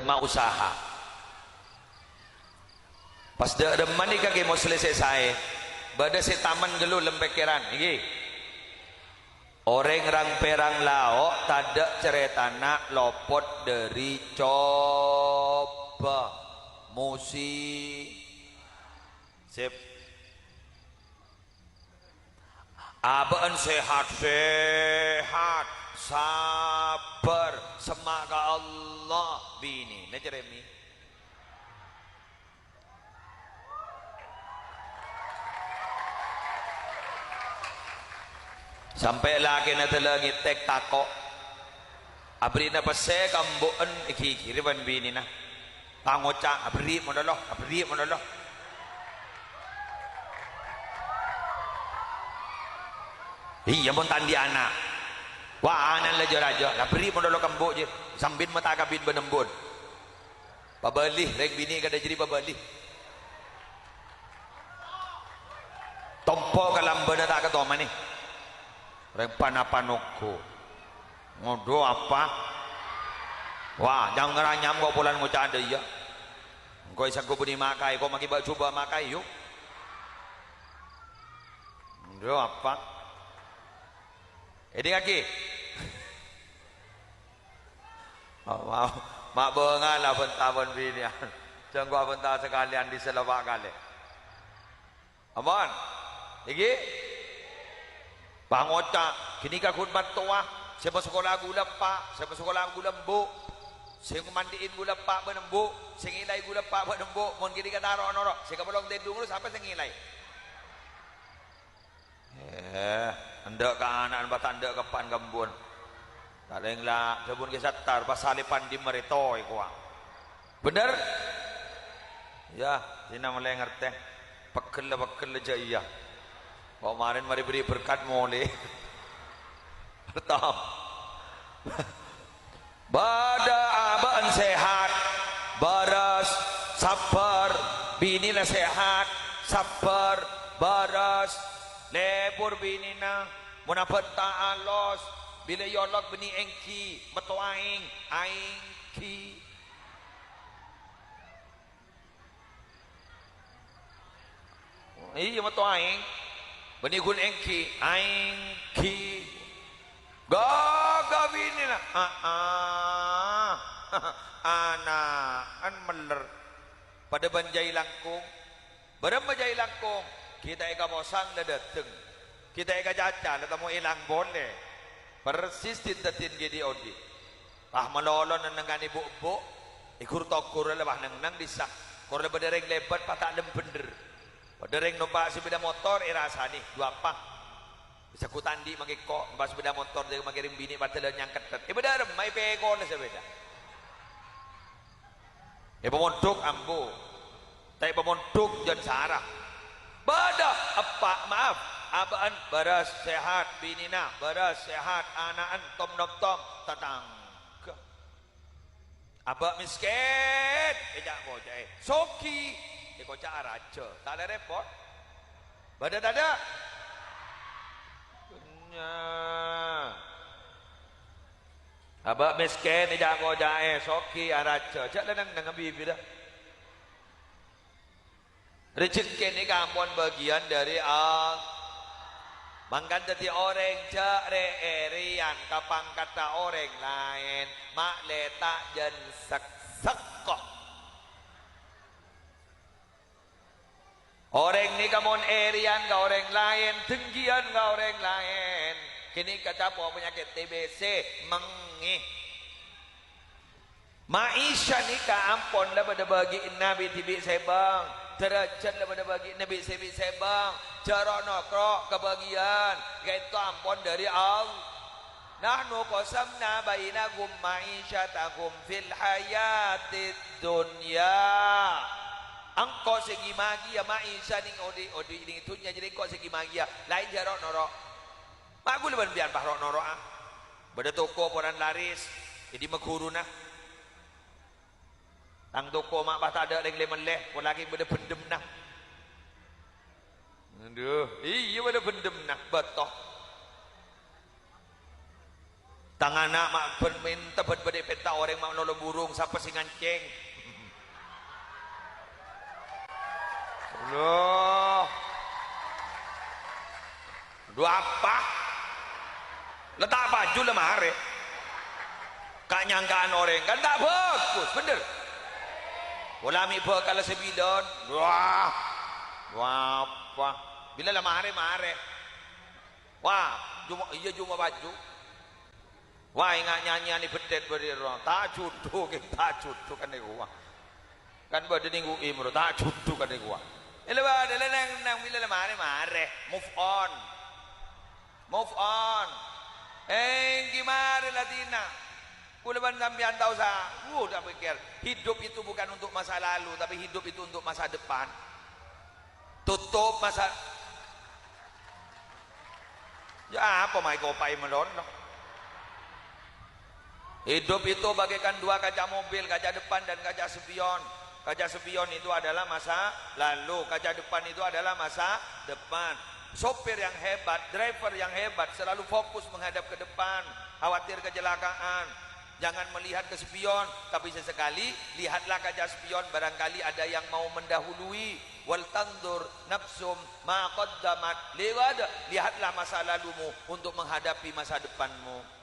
mau usaha pas dah reman ni kaki mau selesai saya bada si taman gelu lempekiran iki orang rang perang laok tadak cerita nak lopot dari coba musi sip abaan sehat-sehat sabar semoga Allah bini nah Jeremy sampai lagi na talagi tek tako abri na pasay kambuan ikikiriban bini na pangoca abri mo dalo iya pun tandi anak wah anak raja abri mo dalo kambu je sambin mata kabin benembun babali rek bini kada jadi babali tompo kalam bana tak ketoma ni rek panapanoko ngodo apa wah jangan ngeranyam kok pulan ngucap ada ya kau isang ko buni makai kau maki coba makai yuk ngodo apa ini kaki oh, wow mak bengalah pentavon binian jangan gua pentah sekalian di selawak kali aman iki pangoca kini ka khutbah tua siapa sekolah gula pak siapa sekolah gula bu sing mandiin gula pak benembu sing ilai gula pak benembu mon kini ka taro noro sing kapolong tedung lu sampai sing ilai anda ka anak bat anda ka pan gambon taleng la kebun ke satar pasalipan di meritoy kuang bener ya dina mulai ngerti pekel jaya kok kemarin mari beri berkat mulai pertama bada abaan sehat baras sabar binina sehat sabar baras lebur binina munabat ta'alos bila yolok beni engki metuaing aingki iya metuaing beni gun engki aingki gaga binina an meler pada banjai langkung barang banjai langkung kita eka mosang dah dateng kita eka caca dah tamu ilang boleh persis tindatin jadi odi melolon nengani bu ikur tokur lebah neng disah kor lebah dereng lebat patak lem bener dereng numpak sepeda motor irasa nih dua apa bisa ku tandi maki kok numpak sepeda motor dia makirim bini batal nyangket bener mai pego na sepeda pemontuk ambu tapi pemontuk jan sarah bada apa maaf abaan baras sehat binina baras sehat anaan tom tatang abak miskin ejak bocah soki kocak raja tak ada repot bada dada abak miskin ejak bocah soki raja jak dah nang bibi dah rezeki ini kampun bagian dari Mangkan tadi orang jare erian kapang kata orang lain mak letak jen sekok orang ni kamon erian ka orang lain tinggian ka orang lain kini kata penyakit TBC mengih maisha ni ka ampon lah pada bagi Nabi tibi sebang derajat daripada bagi Nabi Sebi Sebang jarak nokro kebagian yaitu ampun dari Allah nahnu qasamna bainakum ma'isyatakum fil hayatid dunya angko segi magia ma'isya ning odi ning dunya jadi kok segi magia lain jarak noro aku leban biar bahrok noro beda toko poran laris jadi meguruna tang toko mak bah tak ada leng lemon leh pun lagi benda pendem nah aduh iya benda pendem nah betok tangan nak mak minta berde peta orang mak nolong burung siapa sing nganceng loh dua apa letak baju lemari kak nyangkaan orang kan tak bagus bener ulami bakal sebilon wah apa bila lemari mare wah cuma baju wah ingat nyanyian ni bedet berdiri tak cutu kan ni gua kan berdiri minggu imro tak cutu kan ni gua lepas ada nang bila lemari mare move on gimana Latina kulaban sampean tahu udah pikir hidup itu bukan untuk masa lalu tapi hidup itu untuk masa depan tutup masa ya apa mai kopai melon hidup itu bagaikan dua kaca mobil kaca depan dan kaca spion. Kaca spion itu adalah masa lalu kaca depan itu adalah masa depan. Sopir yang hebat, driver yang hebat selalu fokus menghadap ke depan, khawatir kecelakaan. Jangan melihat ke spion, tapi sesekali lihatlah kaca spion, barangkali ada yang mau mendahului. Wal tandur nafsum ma qaddamat liwad, lihatlah masa lalumu untuk menghadapi masa depanmu.